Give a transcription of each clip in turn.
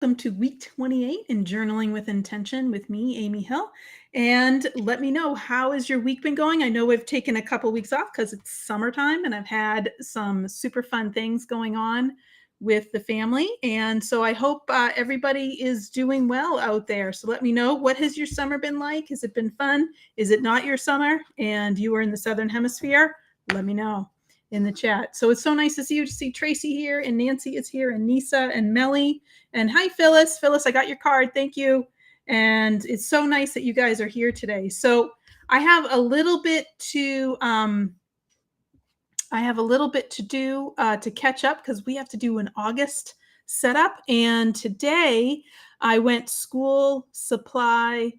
Welcome to week 28 in Journaling with Intention with me, Amy Hill. And let me know, how has your week been going? I know we've taken a couple weeks off because it's summertime and I've had some super fun things going on with the family. And so I hope everybody is doing well out there. So let me know, what has your summer been like? Has it been fun? Is it not your summer and you are in the Southern Hemisphere? Let me know in the chat. So it's so nice to see you, to see Tracy here, and Nancy is here, and Nisa and Melly. And hi, Phyllis. Phyllis, I got your card. Thank you. And it's so nice that you guys are here today. So I have a little bit to do to catch up because we have to do an August setup. And today I went school supply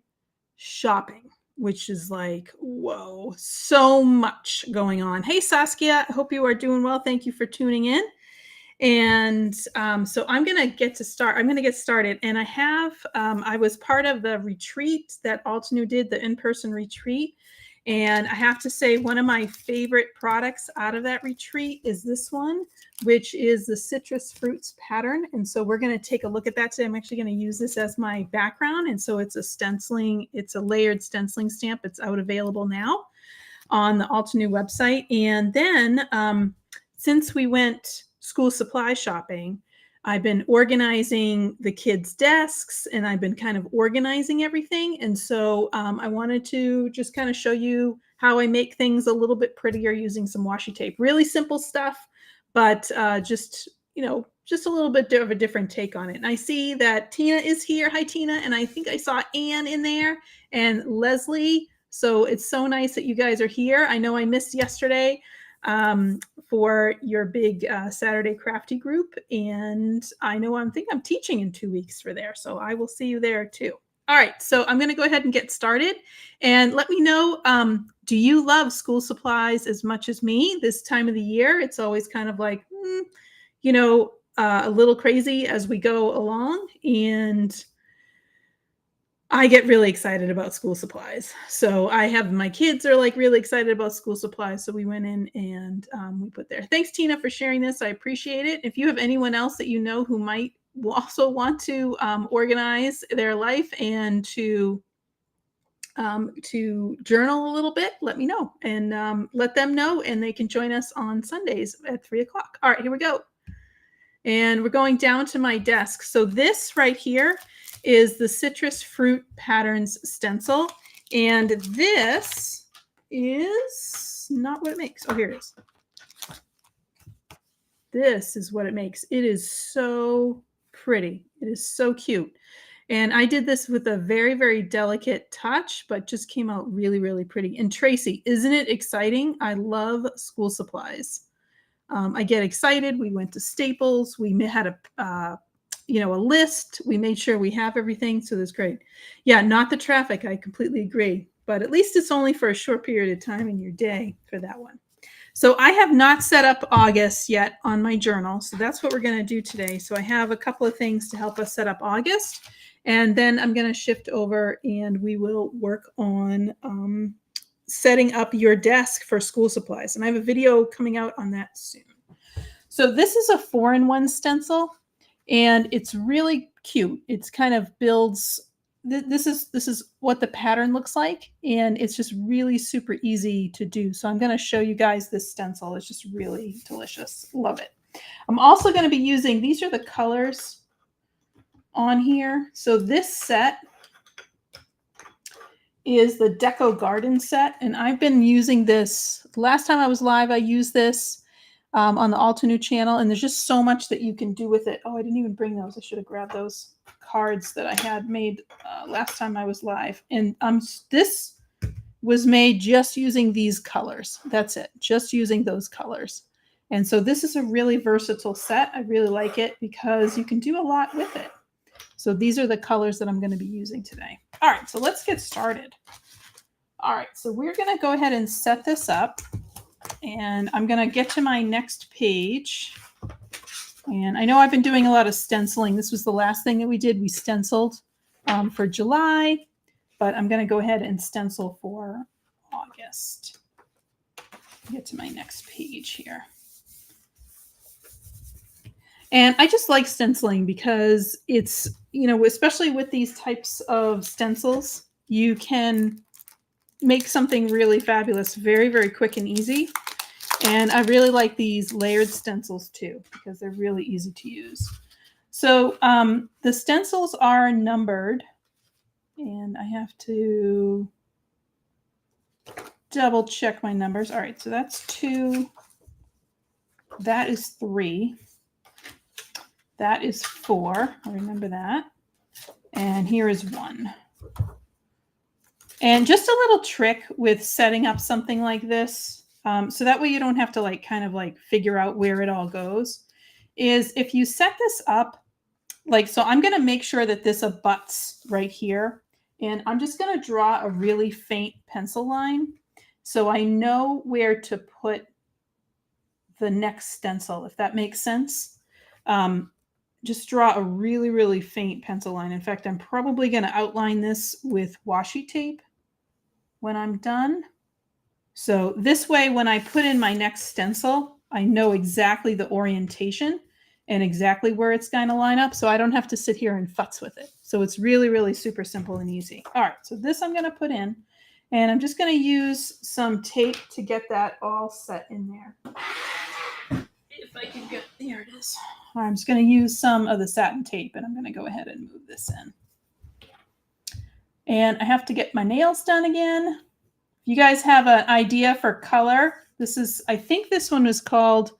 shopping, which is like, whoa, so much going on. Hey, Saskia, I hope you are doing well. Thank you for tuning in. And so I'm going to get started. And I was part of the retreat that Altanu did, the in-person retreat. And I have to say, one of my favorite products out of that retreat is this one, which is the citrus fruits pattern. And so we're going to take a look at that today. I'm actually going to use this as my background. And so it's a layered stenciling stamp. It's available now on the Altanu website. And then since we went school supply shopping, I've been organizing the kids' desks and I've been kind of organizing everything. And so I wanted to just kind of show you how I make things a little bit prettier using some washi tape. Really simple stuff, but just a little bit of a different take on it. And I see that Tina is here. Hi, Tina. And I think I saw Anne in there and Leslie. So it's so nice that you guys are here. I know I missed yesterday for your big Saturday crafty group. And I think I'm teaching in 2 weeks for there. So I will see you there too. All right. So I'm going to go ahead and get started and let me know, do you love school supplies as much as me this time of the year? It's always kind of like, a little crazy as we go along. And I get really excited about school supplies. So my kids are like really excited about school supplies. So we went in and we put there. Thanks, Tina, for sharing this. I appreciate it. If you have anyone else that you know who might also want to organize their life and to journal a little bit, let me know and let them know, and they can join us on Sundays at 3:00. All right, here we go. And we're going down to my desk. So this right here is the citrus fruit patterns stencil. And this is not what it makes. Oh, here it is. This is what it makes. It is so pretty. It is so cute. And I did this with a very, very delicate touch, but just came out really, really pretty. And Tracy, isn't it exciting? I love school supplies. I get excited. We went to Staples. We had a list. We made sure we have everything. So that's great. Yeah, not the traffic. I completely agree. But at least it's only for a short period of time in your day for that one. So I have not set up August yet on my journal. So that's what we're going to do today. So I have a couple of things to help us set up August. And then I'm going to shift over and we will work on setting up your desk for school supplies. And I have a video coming out on that soon. So this is a 4-in-1 stencil and it's really cute. It's kind of builds, this is what the pattern looks like. And it's just really super easy to do. So I'm going to show you guys this stencil. It's just really delicious. Love it. I'm also going to be using, these are the colors on here. So this set is the Deco Garden set. And I've been using this. Last time I was live, I used this on the Altanu channel. And there's just so much that you can do with it. Oh, I didn't even bring those. I should have grabbed those cards that I had made last time I was live. And this was made just using these colors. That's it. Just using those colors. And so this is a really versatile set. I really like it because you can do a lot with it. So these are the colors that I'm going to be using today. All right, so let's get started. All right, so we're going to go ahead and set this up. And I'm going to get to my next page. And I know I've been doing a lot of stenciling. This was the last thing that we did. We stenciled for July, but I'm going to go ahead and stencil for August. Get to my next page here. And I just like stenciling because it's, especially with these types of stencils, you can make something really fabulous very, very quick and easy. And I really like these layered stencils too because they're really easy to use. So the stencils are numbered, and I have to double check my numbers. All right, so that's 2. That is 3. That is 4. I remember that. And here is 1. And just a little trick with setting up something like this, so that way you don't have to kind of figure out where it all goes, is if you set this up, so I'm going to make sure that this abuts right here. And I'm just going to draw a really faint pencil line so I know where to put the next stencil, if that makes sense. Just draw a really, really faint pencil line. In fact, I'm probably going to outline this with washi tape when I'm done. So this way, when I put in my next stencil, I know exactly the orientation and exactly where it's going to line up, so I don't have to sit here and futz with it. So it's really, really super simple and easy. All right, so this I'm going to put in, and I'm just going to use some tape to get that all set in there. If I can get, there it is. I'm just going to use some of the satin tape, and I'm going to go ahead and move this in. And I have to get my nails done again. If you guys have an idea for color, I think this one was called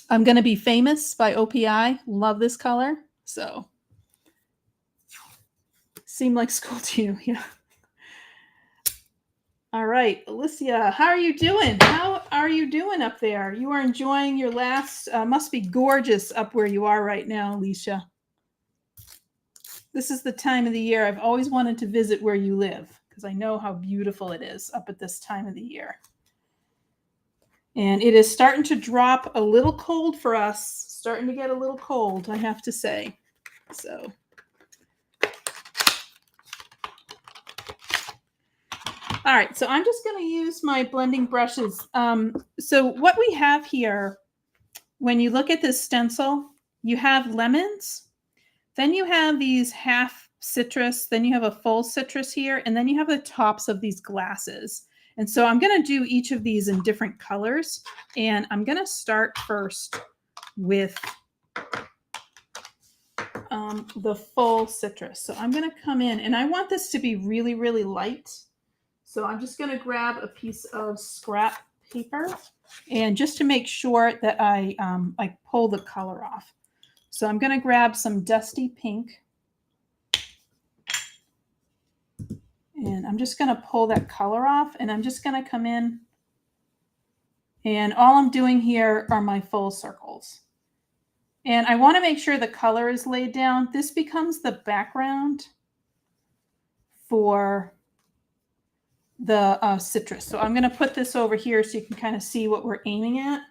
I'm Gonna Be Famous by OPI. Love this color. So, seemed like school to you, yeah. All right, Alicia, how are you doing? How are you doing up there? You are enjoying your last, must be gorgeous up where you are right now, Alicia. This is the time of the year I've always wanted to visit where you live because I know how beautiful it is up at this time of the year. And it is starting to drop a little cold for us, starting to get a little cold, I have to say. So. All right, so I'm just going to use my blending brushes. So what we have here, when you look at this stencil, you have lemons, then you have these half citrus, then you have a full citrus here, and then you have the tops of these glasses. And so I'm going to do each of these in different colors, and I'm going to start first with the full citrus. So I'm going to come in, and I want this to be really, really light. So I'm just going to grab a piece of scrap paper, and just to make sure that I pull the color off. So I'm going to grab some dusty pink, and I'm just going to pull that color off, and I'm just going to come in, and all I'm doing here are my full circles. And I want to make sure the color is laid down. This becomes the background for the citrus. So I'm going to put this over here so you can kind of see what we're aiming at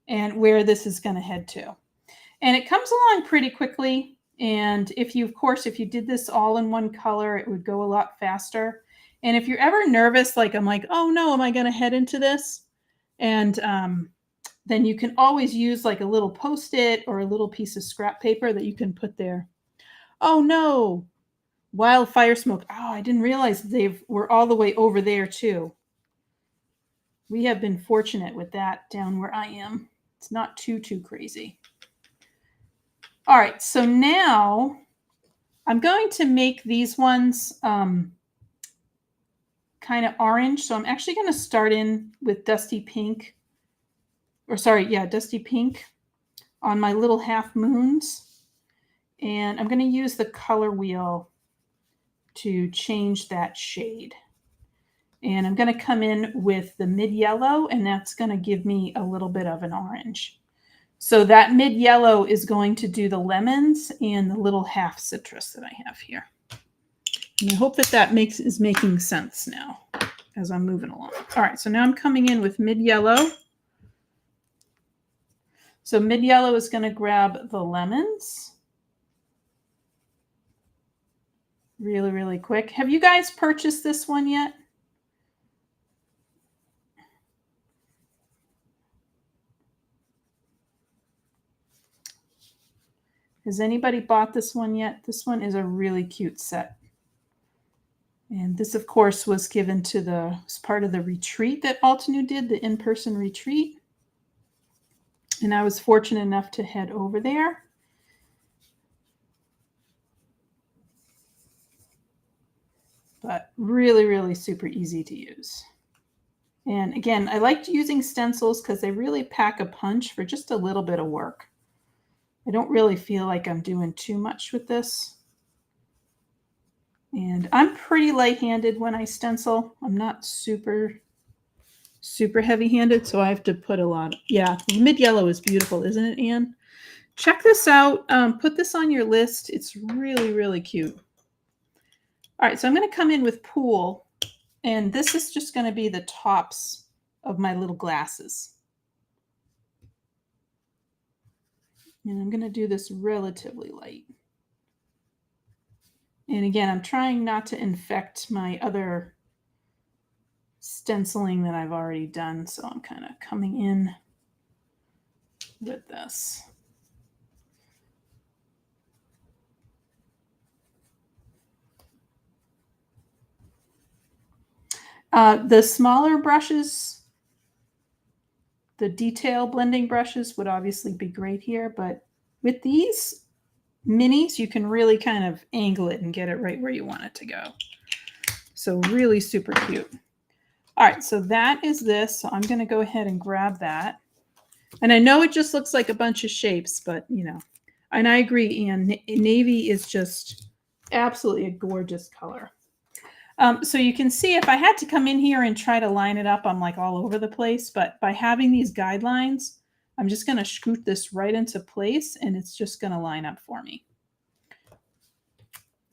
and where this is going to head to. And it comes along pretty quickly. And if you did this all in one color, it would go a lot faster. And if you're ever nervous, I'm like, oh no, am I going to head into this? And then you can always use a little Post-it or a little piece of scrap paper that you can put there. Oh no, wildfire smoke. Oh, I didn't realize we're all the way over there too. We have been fortunate with that down where I am. It's not too crazy. All right, so now I'm going to make these ones kind of orange. So I'm actually going to start in with dusty pink. Dusty pink on my little half moons. And I'm going to use the color wheel to change that shade. And I'm going to come in with the mid yellow, and that's going to give me a little bit of an orange. So that mid yellow is going to do the lemons and the little half citrus that I have here. And I hope that is making sense now as I'm moving along. All right, so now I'm coming in with mid yellow. So mid yellow is going to grab the lemons. Really, really quick. Have you guys purchased this one yet? Has anybody bought this one yet? This one is a really cute set. And this, of course, was given to was part of the retreat that Altenew did, the in-person retreat. And I was fortunate enough to head over there. But really, really super easy to use. And again, I liked using stencils because they really pack a punch for just a little bit of work. I don't really feel like I'm doing too much with this. And I'm pretty light-handed when I stencil. I'm not super heavy-handed, so I have to put a lot. Yeah, the mid-yellow is beautiful, isn't it, Anne? Check this out. Put this on your list. It's really, really cute. All right, so I'm going to come in with Pool, and this is just going to be the tops of my little glasses. And I'm going to do this relatively light. And again, I'm trying not to infect my other stenciling that I've already done, so I'm kind of coming in with this. The smaller brushes, the detail blending brushes would obviously be great here, but with these minis, you can really kind of angle it and get it right where you want it to go. So really super cute. All right, so that is this. So I'm going to go ahead and grab that. And I know it just looks like a bunch of shapes, but you know, and I agree, Anne, navy is just absolutely a gorgeous color. So you can see if I had to come in here and try to line it up, I'm like all over the place, but by having these guidelines, I'm just going to scoot this right into place and it's just going to line up for me.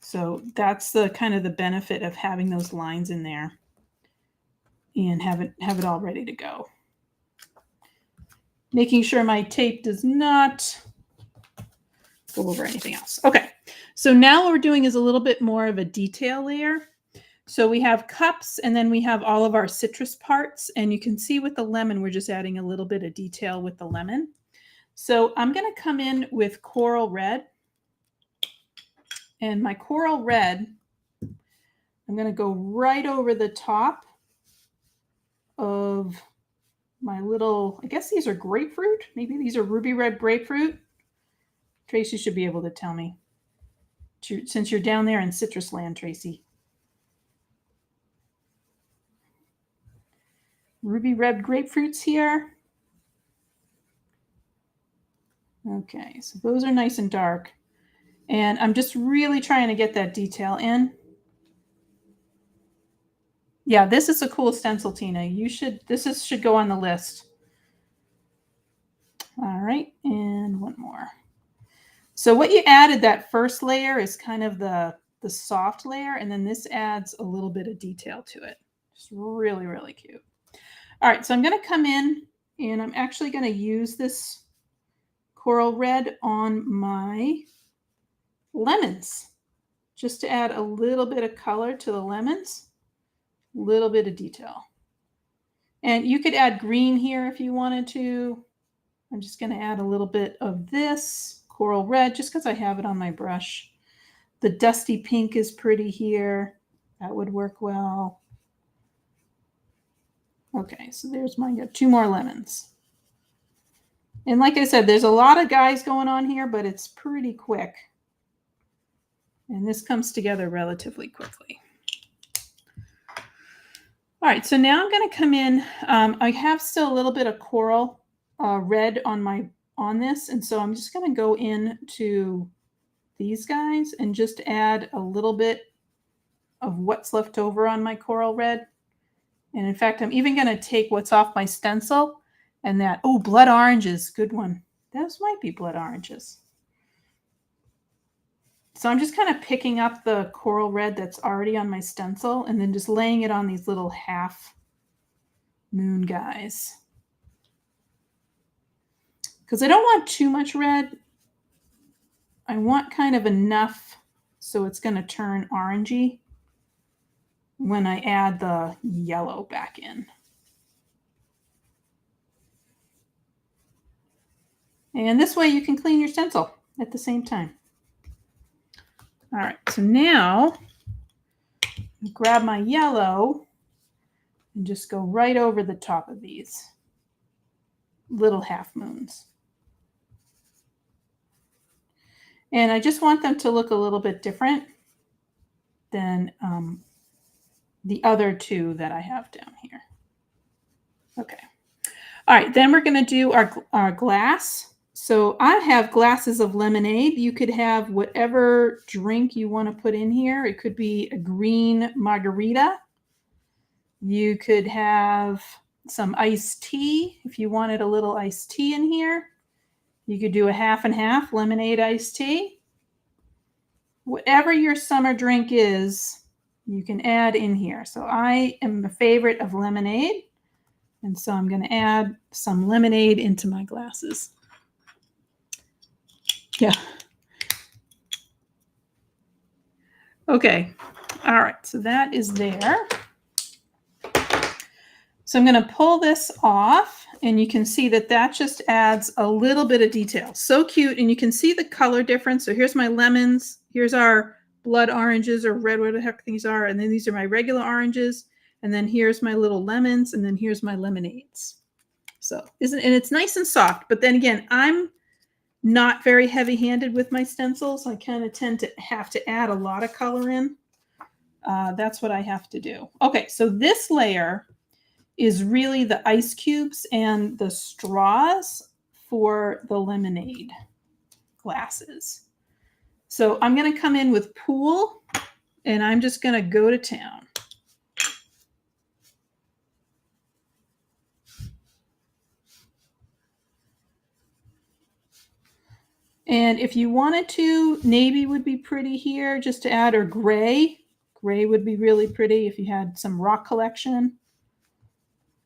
So that's the kind of the benefit of having those lines in there and have it all ready to go. Making sure my tape does not go over anything else. Okay, so now what we're doing is a little bit more of a detail layer. So we have cups and then we have all of our citrus parts. And you can see with the lemon, we're just adding a little bit of detail with the lemon. So I'm going to come in with coral red. And my coral red, I'm going to go right over the top of my little, I guess these are grapefruit. Maybe these are ruby red grapefruit. Tracy should be able to tell me, since you're down there in citrus land, Tracy. Ruby red grapefruits here. Okay, so those are nice and dark. And I'm just really trying to get that detail in. Yeah, this is a cool stencil, Tina. This should go on the list. All right, and one more. So what you added, that first layer is kind of the soft layer, and then this adds a little bit of detail to it. Just really, really cute. All right, so I'm going to come in and I'm actually going to use this coral red on my lemons just to add a little bit of color to the lemons, a little bit of detail. And you could add green here if you wanted to. I'm just going to add a little bit of this coral red just because I have it on my brush. The dusty pink is pretty here. That would work well. Okay, so there's mine. Got 2 more lemons. And like I said, there's a lot of guys going on here, but it's pretty quick. And this comes together relatively quickly. All right, so now I'm going to come in. I have still a little bit of coral red on this, and so I'm just going to go into these guys and just add a little bit of what's left over on my coral red. And in fact, I'm even going to take what's off my stencil and that, oh, blood oranges, good one. Those might be blood oranges. So I'm just kind of picking up the coral red that's already on my stencil and then just laying it on these little half moon guys. Because I don't want too much red. I want kind of enough so it's going to turn orangey when I add the yellow back in. And this way you can clean your stencil. at the same time. All right, so now grab my yellow and just go right over the top of these little half moons. And I just want them to look a little bit different than the other two that I have down here. Okay. All right, then we're going to do our glass. So I have glasses of lemonade. You could have whatever drink you want to put in here. It could be a green margarita. You could have some iced tea if you wanted a little iced tea in here. You could do a half and half lemonade iced tea. Whatever your summer drink is, you can add in here. So I am a favorite of lemonade. And so I'm going to add some lemonade into my glasses. Yeah. Okay. All right. So that is there. So I'm going to pull this off, and you can see that that just adds a little bit of detail. So cute. And you can see the color difference. So here's my lemons. Here's our blood oranges or red, whatever the heck these are. And then these are my regular oranges. And then here's my little lemons. And then here's my lemonades. So and it's nice and soft. But then again, I'm not very heavy-handed with my stencils. I kind of tend to have to add a lot of color in. That's what I have to do. Okay, so this layer is really the ice cubes and the straws for the lemonade glasses. So I'm going to come in with Pool, and I'm just going to go to town. And if you wanted to, navy would be pretty here just to add, or gray. Gray would be really pretty if you had some rock collection.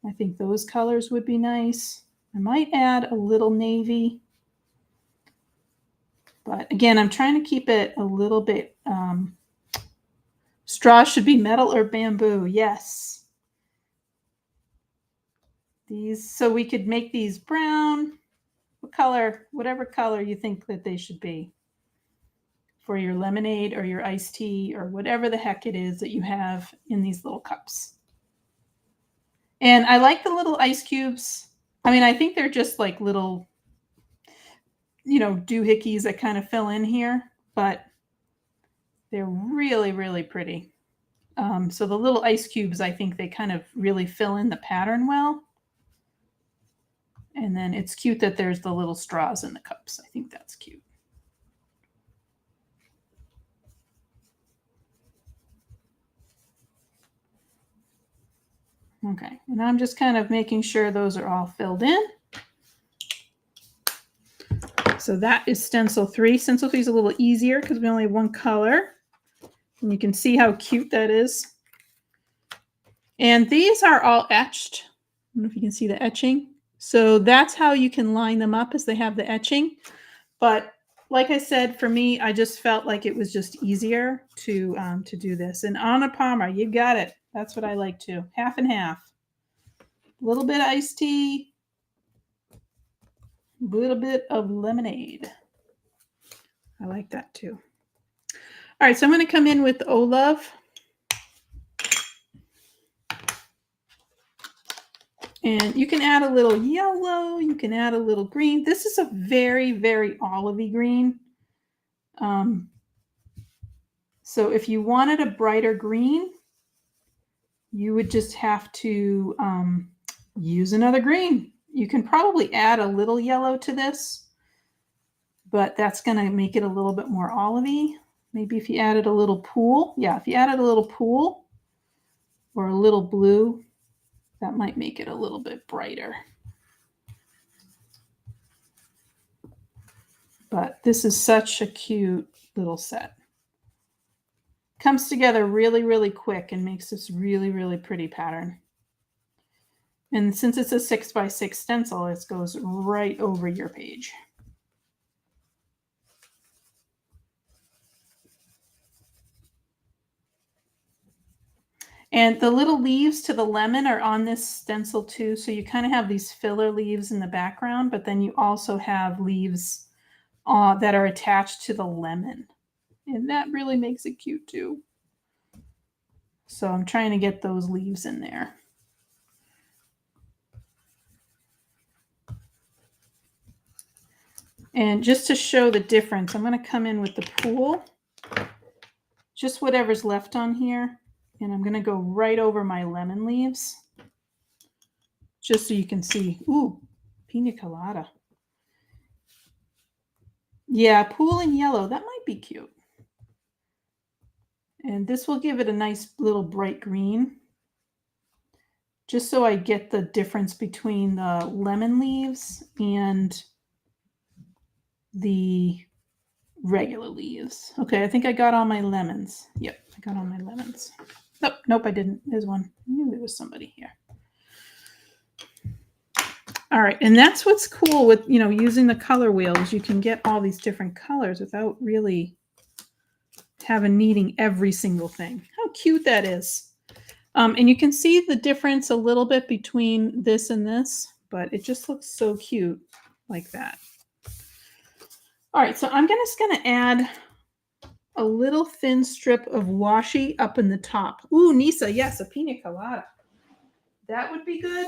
I think those colors would be nice. I might add a little navy. But again, I'm trying to keep it a little bit. Straws should be metal or bamboo. Yes. These, so we could make these brown. What color, whatever color you think that they should be for your lemonade or your iced tea or whatever the heck it is that you have in these little cups. And I like the little ice cubes. I mean, I think they're just like little, doohickeys that kind of fill in here, but they're really, really pretty. So the little ice cubes, I think they kind of really fill in the pattern well. And then it's cute that there's the little straws in the cups. I think that's cute. Okay, and I'm just kind of making sure those are all filled in. So that is stencil 3. Stencil 3 is a little easier because we only have one color. And you can see how cute that is. And these are all etched. I don't know if you can see the etching. So that's how you can line them up, as they have the etching. But like I said, for me, I just felt like it was just easier to do this. And Anna Palmer, you got it. That's what I like too. Half and half. A little bit of iced tea. A little bit of lemonade. I like that too. All right, so I'm going to come in with Oh Love. And you can add a little yellow. You can add a little green. This is a very, very olivey green. So if you wanted a brighter green, you would just have to use another green. You can probably add a little yellow to this, but that's going to make it a little bit more olivey. Maybe if you added a little pool. Yeah, if you added a little pool or a little blue, that might make it a little bit brighter. But this is such a cute little set. Comes together really, really quick and makes this really, really pretty pattern. And since it's a 6x6 stencil, it goes right over your page. And the little leaves to the lemon are on this stencil too. So you kind of have these filler leaves in the background, but then you also have leaves that are attached to the lemon. And that really makes it cute too. So I'm trying to get those leaves in there. And just to show the difference, I'm going to come in with the pool, just whatever's left on here. And I'm going to go right over my lemon leaves, just so you can see. Ooh, pina colada. Yeah, pool in yellow. That might be cute. And this will give it a nice little bright green, just so I get the difference between the lemon leaves and the regular leaves. Okay, I think I got all my lemons. Yep, I got all my lemons. Nope, I didn't. There's one. I knew there was somebody here. All right, and that's what's cool with, using the color wheels. You can get all these different colors without really needing every single thing. How cute that is. And you can see the difference a little bit between this and this, but it just looks so cute like that. All right, so I'm just going to add a little thin strip of washi up in the top. Ooh, Nisa, yes, a pina colada. That would be good.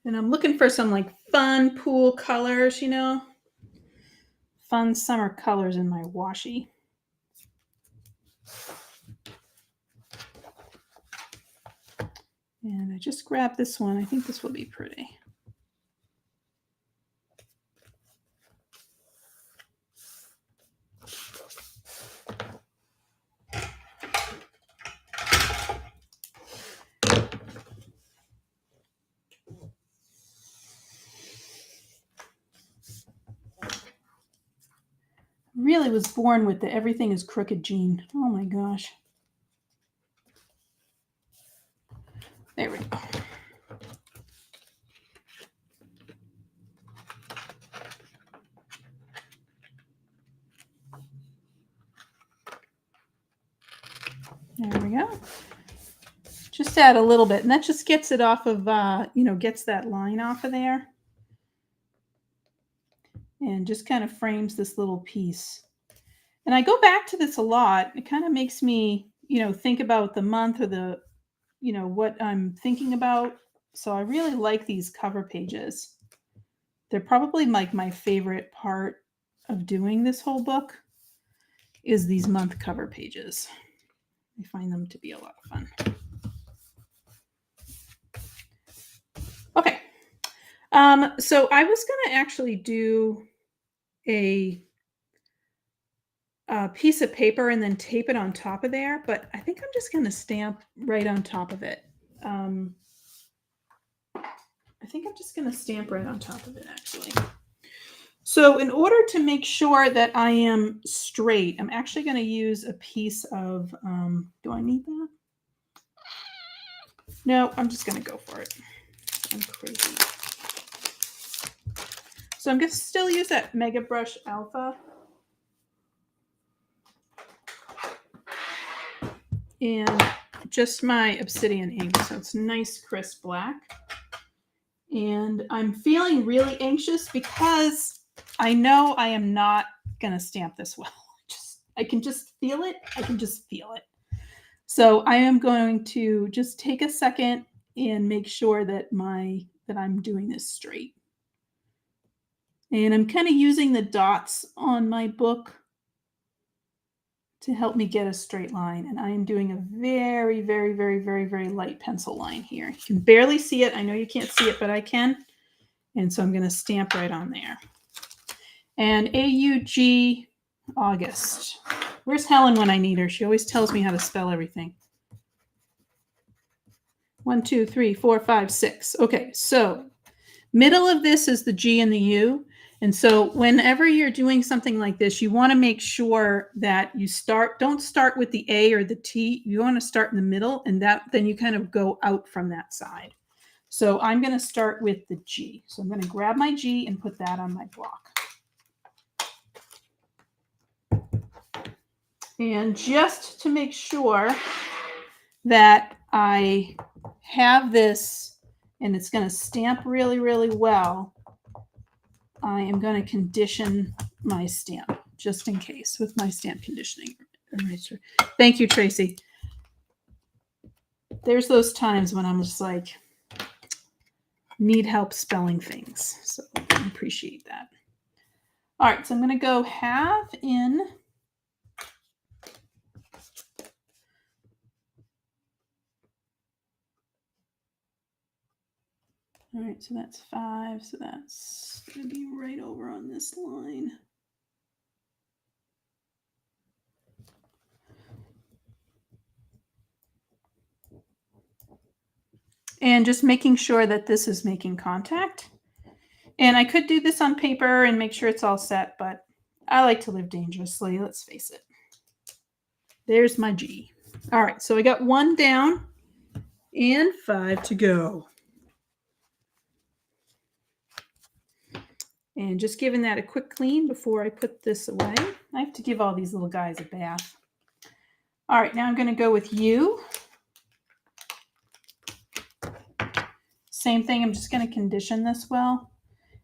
And I'm looking for some like fun pool colors, fun summer colors in my washi. And I just grabbed this one. I think this will be pretty. Really was born with the everything is crooked gene. Oh my gosh. There we go. There we go. Just add a little bit, and that just gets it off of, gets that line off of there. And just kind of frames this little piece. And I go back to this a lot. It kind of makes me, think about the month or the, what I'm thinking about. So I really like these cover pages. They're probably like my favorite part of doing this whole book is these month cover pages. I find them to be a lot of fun. Okay. So I was going to actually do a piece of paper and then tape it on top of there, but I think I'm just going to stamp right on top of it. I think I'm just going to stamp right on top of it, actually. So in order to make sure that I am straight, I'm actually going to use a piece of, do I need that? No, I'm just going to go for it. I'm crazy. So I'm going to still use that Mega Brush Alpha. And just my obsidian ink, so it's nice crisp black. And I'm feeling really anxious because I know I am not going to stamp this well. I can just feel it. So I am going to just take a second and make sure that I'm doing this straight. And I'm kind of using the dots on my book to help me get a straight line. And I am doing a very, very, very, very, very light pencil line here. You can barely see it. I know you can't see it, but I can. And so I'm going to stamp right on there. And AUG August. Where's Helen when I need her? She always tells me how to spell everything. 1, 2, 3, 4, 5, 6. Okay, so middle of this is the G and the U. And so whenever you're doing something like this, you want to make sure that you don't start with the A or the T. You want to start in the middle, and then you kind of go out from that side. So I'm going to start with the G. So I'm going to grab my G and put that on my block. And just to make sure that I have this and it's going to stamp really, really well, I am going to condition my stamp just in case with my stamp conditioning eraser. Thank you, Tracy. There's those times when I'm just like, need help spelling things. So I appreciate that. All right, so I'm going to go half in. All right, so that's 5. So that's going to be right over on this line. And just making sure that this is making contact. And I could do this on paper and make sure it's all set, but I like to live dangerously, let's face it. There's my G. All right, so I got 1 down and 5 to go. And just giving that a quick clean before I put this away. I have to give all these little guys a bath. All right, now I'm going to go with U. Same thing, I'm just going to condition this well.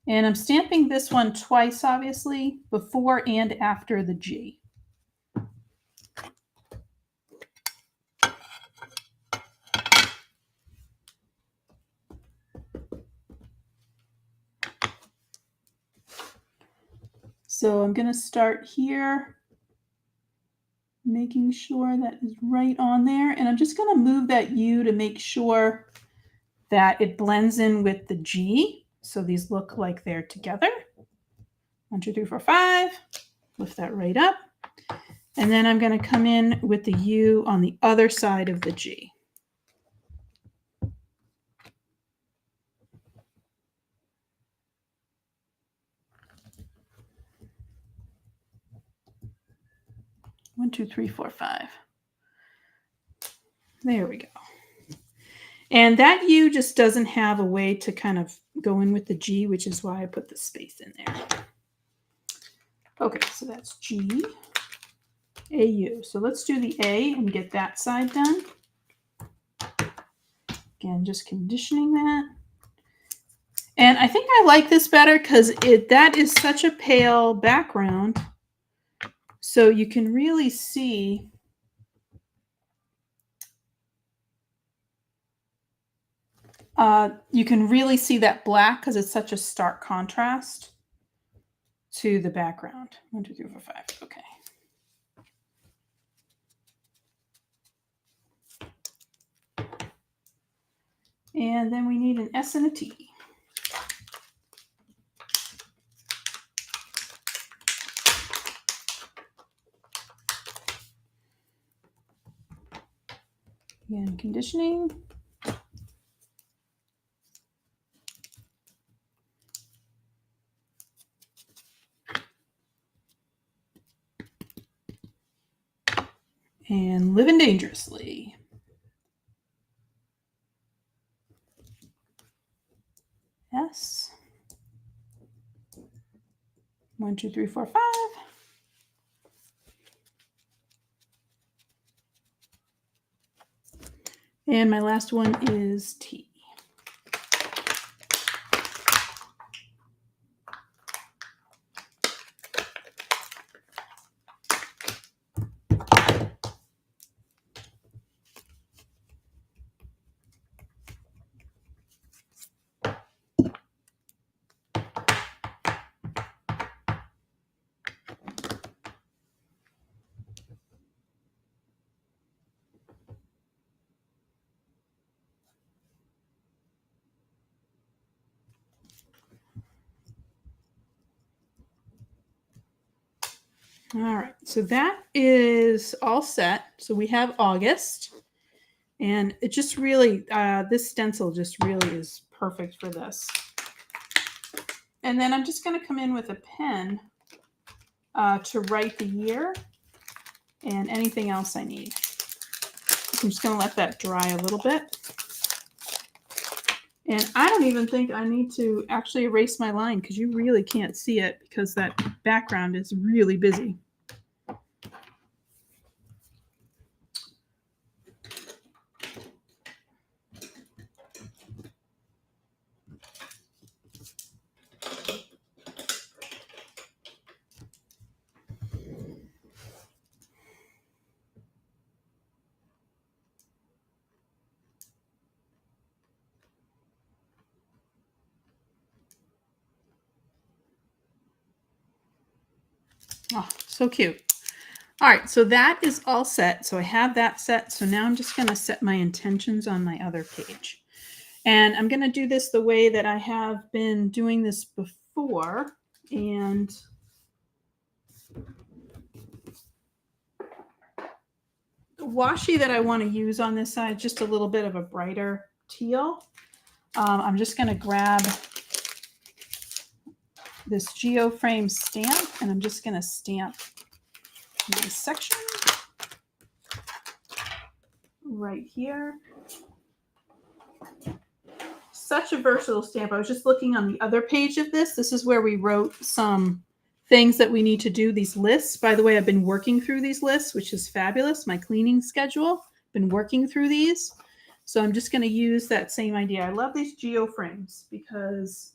And I'm stamping this one twice, obviously, before and after the G. So I'm going to start here, making sure that is right on there. And I'm just going to move that U to make sure that it blends in with the G. So these look like they're together. 1, 2, 3, 4, 5. Lift that right up. And then I'm going to come in with the U on the other side of the G. One, two, three, four, 5. There we go. And that U just doesn't have a way to kind of go in with the G, which is why I put the space in there. Okay, so that's G, A, U. So let's do the A and get that side done. Again, just conditioning that. And I think I like this better because that is such a pale background. So you can really see that black because it's such a stark contrast to the background. 1, 2, 3, 4, 5. Okay. And then we need an S and a T. Again, conditioning. And living dangerously. S. 1, 2, 3, 4, 5. And my last one is T. All right, so that is all set. So we have August, and it just really, this stencil just really is perfect for this. And then I'm just going to come in with a pen to write the year and anything else I need. I'm just going to let that dry a little bit. And I don't even think I need to actually erase my line because you really can't see it because that background is really busy. Oh, so cute. All right, so that is all set. So I have that set. So now I'm just going to set my intentions on my other page. And I'm going to do this the way that I have been doing this before. And the washi that I want to use on this side, just a little bit of a brighter teal. I'm just going to grab this geoframe stamp and I'm just going to stamp this section right here. Such a versatile stamp. I was just looking on the other page of this. This is where we wrote some things that we need to do, these lists. By the way, I've been working through these lists, which is fabulous. My cleaning schedule, been working through these. So I'm just going to use that same idea. I love these geoframes because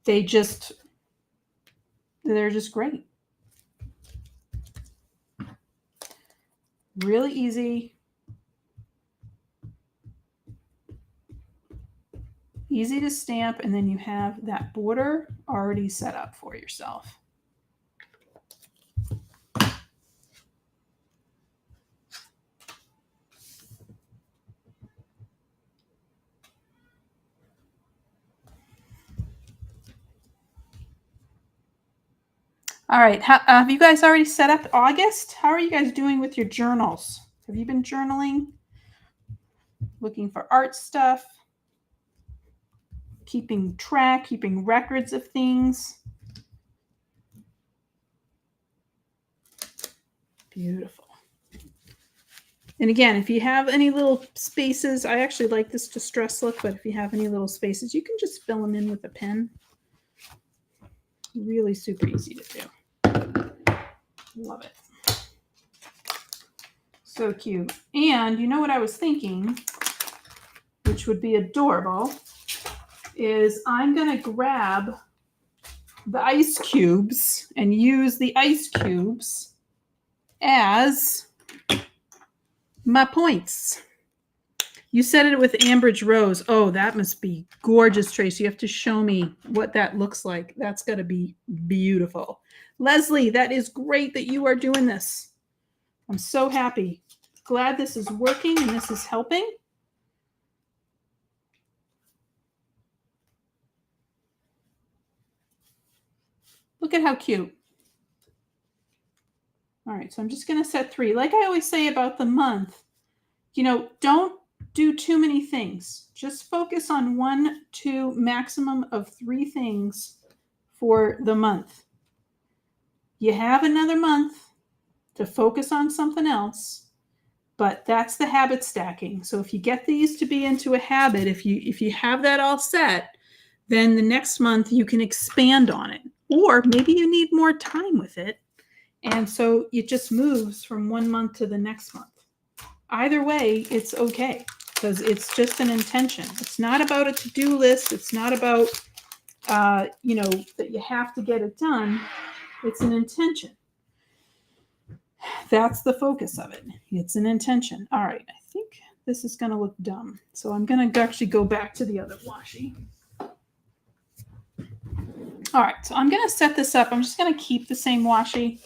they're just great. Really easy. Easy to stamp, and then you have that border already set up for yourself. All right, have you guys already set up August? How are you guys doing with your journals? Have you been journaling? Looking for art stuff? Keeping track, keeping records of things? Beautiful. And again, if you have any little spaces, I actually like this distress look, but if you have any little spaces, you can just fill them in with a pen. Really super easy to do. Love it. So cute. And you know what I was thinking, which would be adorable, is I'm going to grab the ice cubes and use the ice cubes as my points. You said it with Ambridge Rose. Oh, that must be gorgeous, Tracy. You have to show me what that looks like. That's got to be beautiful. Leslie, that is great that you are doing this. I'm so happy. Glad this is working and this is helping. Look at how cute. All right, so I'm just going to set 3. Like I always say about the month, you know, don't do too many things. Just focus on 1, 2, maximum of 3 things for the month. You have another month to focus on something else, but that's the habit stacking. So if you get these to be into a habit, if you have that all set, then the next month you can expand on it. Or maybe you need more time with it. And so it just moves from one month to the next month. Either way, it's okay because it's just an intention. It's not about a to-do list. It's not about, you know, that you have to get it done. It's an intention. That's the focus of it. It's an intention. All right, I think this is going to look dumb. So I'm going to actually go back to the other washi. All right, so I'm going to set this up. I'm just going to keep the same washi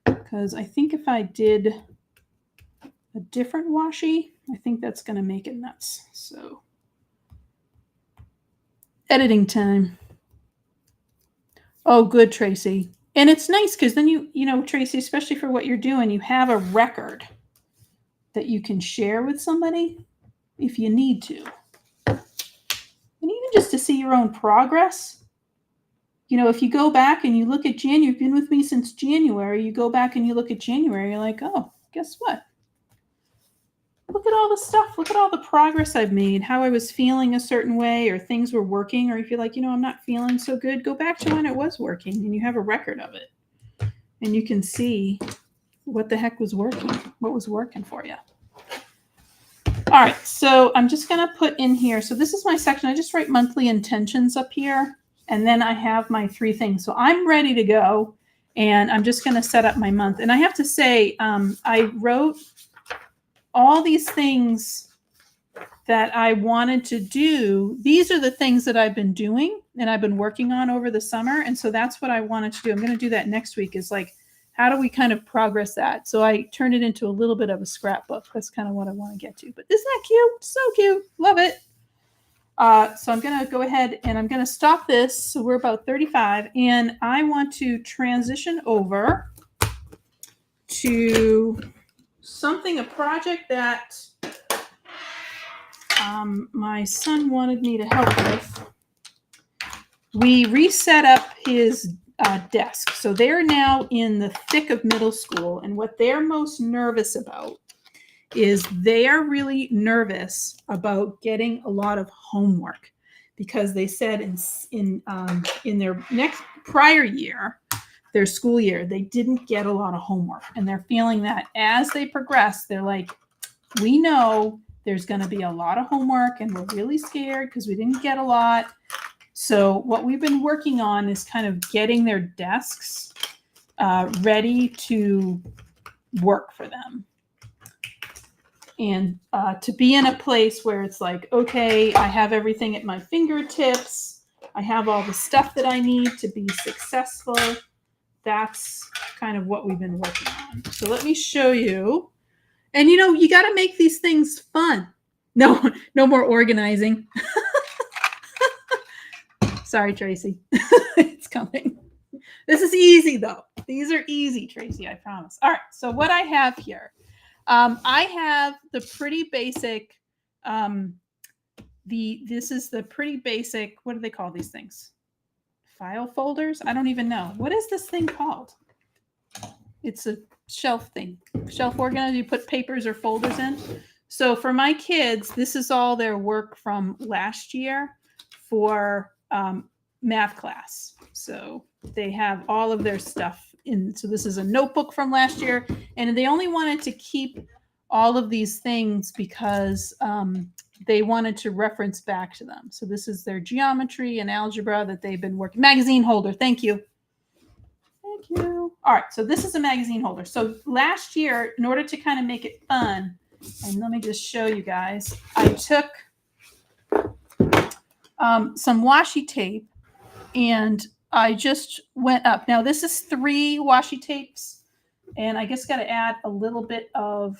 because I think if I did a different washi, I think that's going to make it nuts. So editing time. Oh, good, Tracy. And it's nice because then you know, Tracy, especially for what you're doing, you have a record that you can share with somebody if you need to. And even just to see your own progress. You know, if you go back and you look at January, you've been with me since January, you go back and you look at January, you're like, oh, guess what? Look at all the stuff. Look at all the progress I've made, how I was feeling a certain way or things were working. Or if you're like, you know, I'm not feeling so good, go back to when it was working and you have a record of it. And you can see what the heck was working, what was working for you. All right, so I'm just going to put in here. So this is my section. I just write monthly intentions up here. And then I have my 3 things. So I'm ready to go. And I'm just going to set up my month. And I have to say, I wrote all these things that I wanted to do. These are the things that I've been doing. and I've been working on over the summer. And so that's what I wanted to do. I'm going to do that next week, is like, how do we kind of progress that? So I turned it into a little bit of a scrapbook. That's kind of what I want to get to. But isn't that cute? So cute. Love it. So I'm going to go ahead and I'm going to stop this. So we're about 35. And I want to transition over to a project that my son wanted me to help with. We reset up his desk. So they're now in the thick of middle school. And what they're most nervous about is they are really nervous about getting a lot of homework, because they said in their prior year, their school year, they didn't get a lot of homework. And they're feeling that as they progress, they're like, we know there's going to be a lot of homework and we're really scared because we didn't get a lot. So what we've been working on is kind of getting their desks ready to work for them. And to be in a place where it's like, okay, I have everything at my fingertips. I have all the stuff that I need to be successful. That's kind of what we've been working on. So let me show you. And you got to make these things fun. No more organizing. Sorry, Tracy. It's coming. This is easy, though. These are easy, Tracy, I promise. All right, so what I have here, I have the pretty basic, this is the pretty basic, what do they call these things? File folders? I don't even know. What is this thing called? It's a shelf thing. Shelf organizer, you put papers or folders in. So for my kids, this is all their work from last year for math class. So they have all of their stuff in. So this is a notebook from last year, and they only wanted to keep all of these things because they wanted to reference back to them. So this is their geometry and algebra that they've been working. Magazine holder. Thank you. Thank you. All right. So this is a magazine holder. So last year, in order to kind of make it fun, and let me just show you guys, I took some washi tape and I just went up. Now this is 3 washi tapes, and I just got to add a little bit of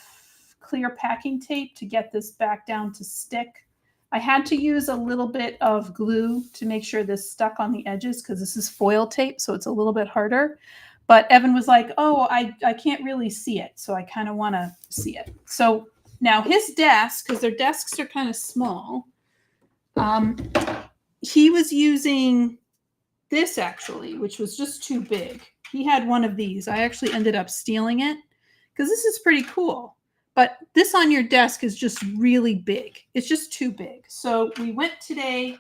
clear packing tape to get this back down to stick. I had to use a little bit of glue to make sure this stuck on the edges, because this is foil tape, so it's a little bit harder. But Evan was like, oh, I can't really see it, so I kind of want to see it. So now his desk, because their desks are kind of small, he was using this actually, which was just too big. He had one of these. I actually ended up stealing it because this is pretty cool. But this on your desk is just really big. It's just too big. So we went today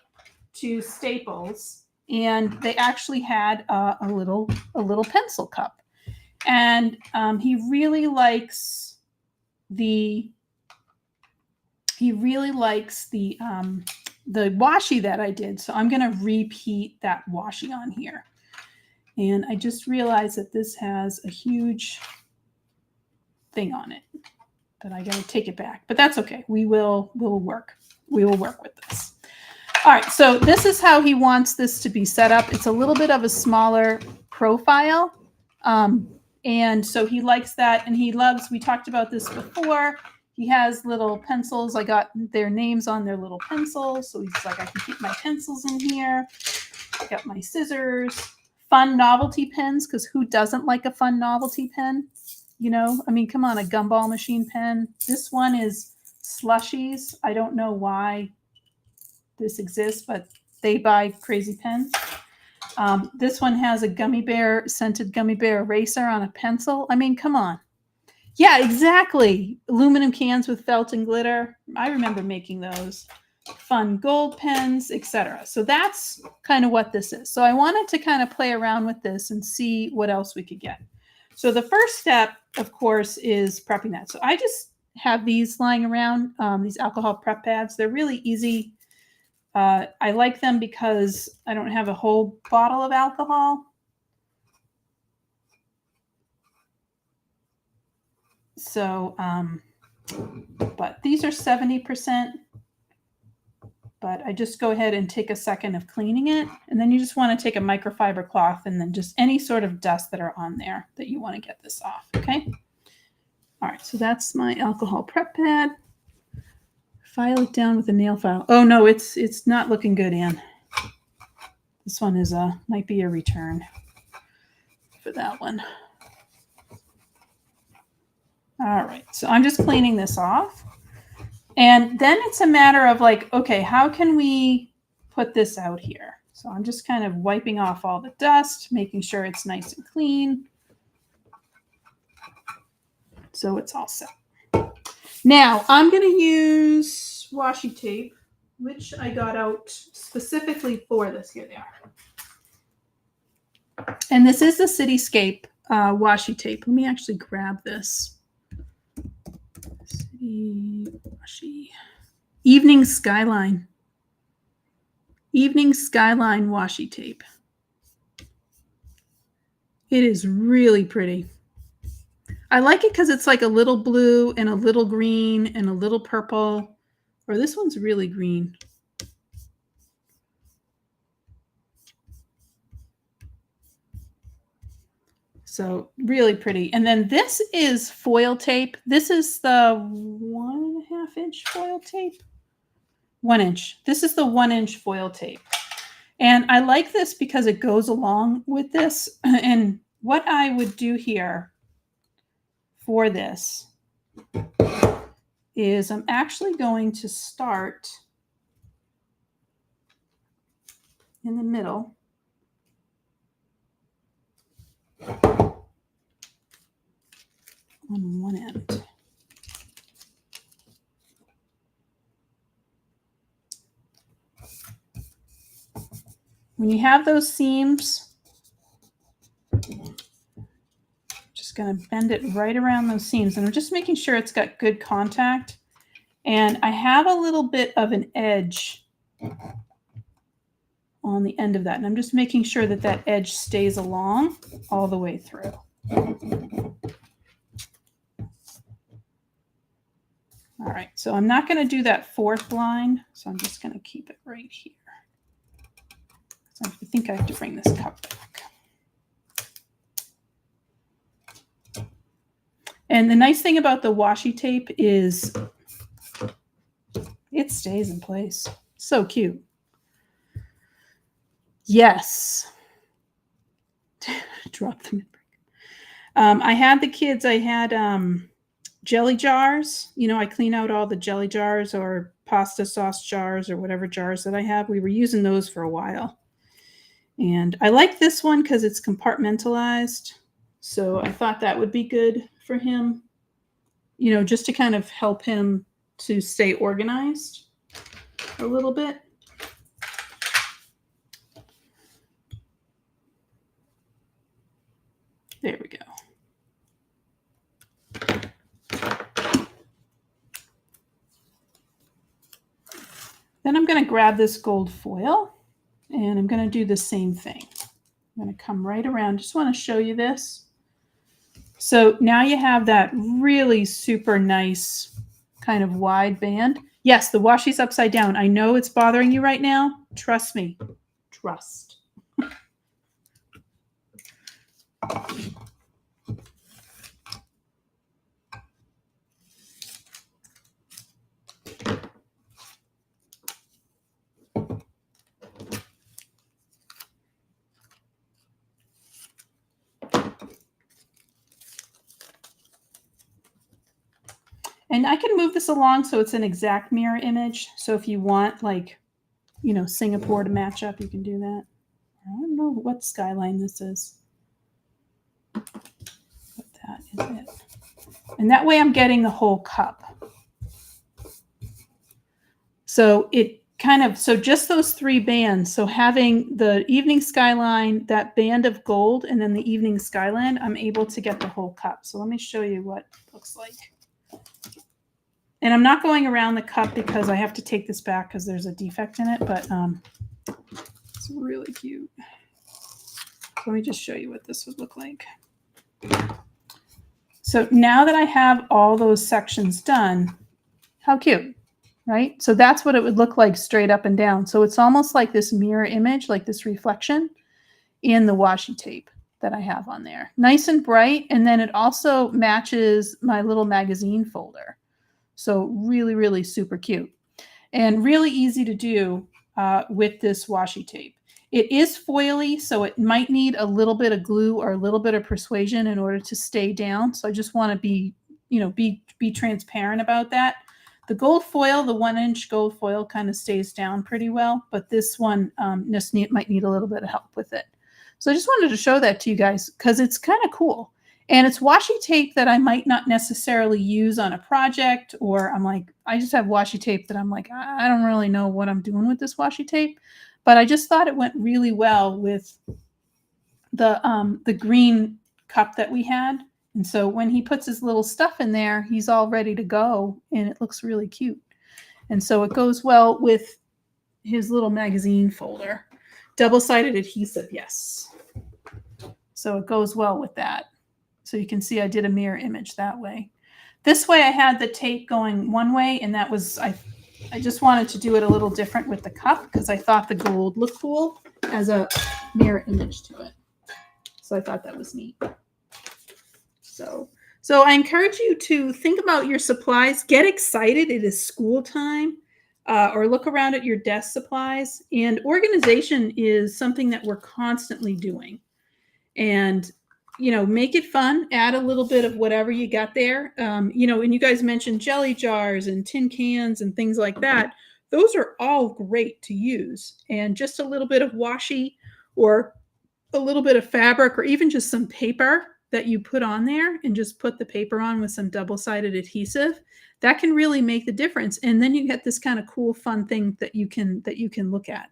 to Staples, and they actually had a little pencil cup. And he really likes the washi that I did. So I'm going to repeat that washi on here. And I just realized that this has a huge thing on it that I got to take it back, but that's okay. We will work with this. All right. So this is how he wants this to be set up. It's a little bit of a smaller profile. And so he likes that. And he loves, we talked about this before, he has little pencils. I got their names on their little pencils. So he's like, I can keep my pencils in here. I got my scissors, fun novelty pens, because who doesn't like a fun novelty pen? I mean, come on, a gumball machine pen. This one is Slushies. I don't know why this exists, but they buy crazy pens. This one has a scented gummy bear eraser on a pencil. I mean, come on. Yeah, exactly. Aluminum cans with felt and glitter. I remember making those. Fun gold pens, etc. So that's kind of what this is. So I wanted to kind of play around with this and see what else we could get. So the first step, of course, is prepping that. So I just have these lying around, these alcohol prep pads. They're really easy. I like them because I don't have a whole bottle of alcohol. So, but these are 70%. but I just go ahead and take a second of cleaning it. And then you just want to take a microfiber cloth and then just any sort of dust that are on there that you want to get this off, okay? All right, so that's my alcohol prep pad. File it down with a nail file. Oh no, it's not looking good, Ann. This one is might be a return for that one. All right, so I'm just cleaning this off. And then it's a matter of like, okay, how can we put this out here? So I'm just kind of wiping off all the dust, making sure it's nice and clean. So it's all set. Now I'm going to use washi tape, which I got out specifically for this. Here they are. And this is the Cityscape washi tape. Let me actually grab this. Washi. Evening Skyline. Evening Skyline washi tape. It is really pretty. I like it because it's like a little blue and a little green and a little purple. Or this one's really green. So really pretty. And then this is foil tape. This is the 1.5 inch foil tape. 1 inch. This is the 1 inch foil tape. And I like this because it goes along with this. And what I would do here for this is I'm actually going to start in the middle. On one end. When you have those seams, just going to bend it right around those seams. And I'm just making sure it's got good contact. And I have a little bit of an edge on the end of that. And I'm just making sure that that edge stays along all the way through. All right, so I'm not going to do that fourth line, so I'm just going to keep it right here. So I think I have to bring this cup back. And the nice thing about the washi tape is it stays in place. So cute. Yes. Drop them in. I had the kids, I had jelly jars. You know, I clean out all the jelly jars or pasta sauce jars or whatever jars that I have. We were using those for a while. And I like this one because it's compartmentalized. So I thought that would be good for him, you know, just to kind of help him to stay organized a little bit. There we go. Then I'm going to grab this gold foil and I'm going to do the same thing. I'm going to come right around. Just want to show you this. So now you have that really super nice kind of wide band. Yes, the washi's upside down. I know it's bothering you right now. Trust me. Trust. And I can move this along so it's an exact mirror image. So if you want, like, you know, Singapore to match up, you can do that. I don't know what skyline this is. But that is it. And that way I'm getting the whole cup. So it kind of, so just those three bands. So having the evening skyline, that band of gold, and then the evening skyline, I'm able to get the whole cup. So let me show you what it looks like. And I'm not going around the cup because I have to take this back because there's a defect in it, but it's really cute. Let me just show you what this would look like. So now that I have all those sections done, how cute. right? So that's what it would look like straight up and down. So it's almost like this mirror image, like this reflection in the washi tape that I have on there. Nice and bright, and then it also matches my little magazine folder. So really, really super cute and really easy to do with this washi tape. It is foily, so it might need a little bit of glue or a little bit of persuasion in order to stay down. So I just want to be, be transparent about that. The gold foil, the 1-inch gold foil, kind of stays down pretty well, but this one might need a little bit of help with it. So I just wanted to show that to you guys because it's kind of cool. And it's washi tape that I might not necessarily use on a project, or I'm like, I just have washi tape that I'm like, I don't really know what I'm doing with this washi tape. But I just thought it went really well with the green cup that we had. And so when he puts his little stuff in there, he's all ready to go, and it looks really cute. And so it goes well with his little magazine folder. Double-sided adhesive, yes. So it goes well with that. So you can see I did a mirror image that way. This way I had the tape going one way, and that was, I just wanted to do it a little different with the cup because I thought the gold looked cool as a mirror image to it. So I thought that was neat. So I encourage you to think about your supplies. Get excited. It is school time. Or look around at your desk supplies. And organization is something that we're constantly doing. And, make it fun. Add a little bit of whatever you got there. And you guys mentioned jelly jars and tin cans and things like that. Those are all great to use. And just a little bit of washi or a little bit of fabric or even just some paper that you put on there and just put the paper on with some double-sided adhesive, that can really make the difference. And then you get this kind of cool, fun thing that you can look at.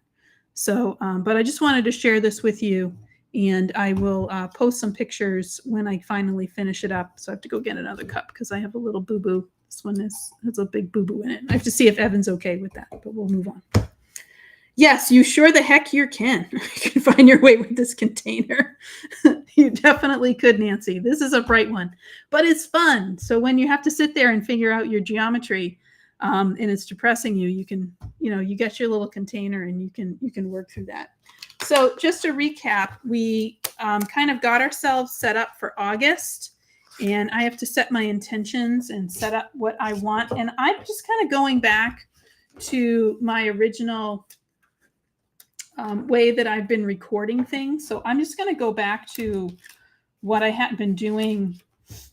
So, but I just wanted to share this with you, and I will post some pictures when I finally finish it up. So I have to go get another cup because I have a little boo-boo. This one has a big boo-boo in it. I have to see if Evan's okay with that, but we'll move on. Yes, you sure the heck you can. You can find your way with this container. You definitely could, Nancy. This is a bright one, but it's fun. So when you have to sit there and figure out your geometry, and it's depressing you, you can, you get your little container and you can work through that. So just to recap, we kind of got ourselves set up for August, and I have to set my intentions and set up what I want. And I'm just kind of going back to my original way that I've been recording things. So I'm just going to go back to what I had been doing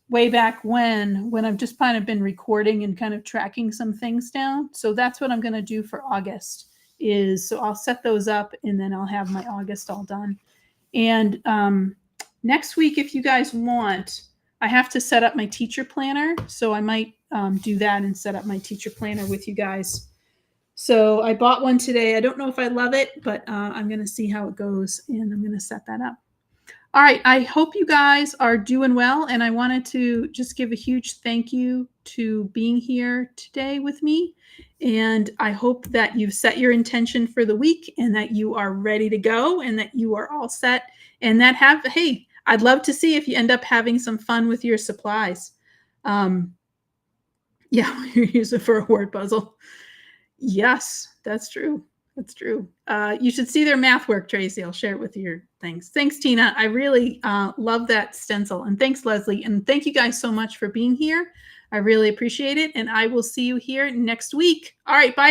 way back when I've just kind of been recording and kind of tracking some things down. So that's what I'm going to do for August so I'll set those up and then I'll have my August all done. And next week, if you guys want, I have to set up my teacher planner. So I might do that and set up my teacher planner with you guys. So I bought one today. I don't know if I love it, but I'm going to see how it goes, and I'm going to set that up. All right. I hope you guys are doing well, and I wanted to just give a huge thank you to being here today with me. And I hope that you've set your intention for the week and that you are ready to go and that you are all set and that hey, I'd love to see if you end up having some fun with your supplies. Yeah, you're using it for a word puzzle. Yes, that's true. That's true. You should see their math work, Tracy. I'll share it with your things. Thanks, Tina. I really love that stencil. And thanks, Leslie. And thank you guys so much for being here. I really appreciate it. And I will see you here next week. All right. Bye.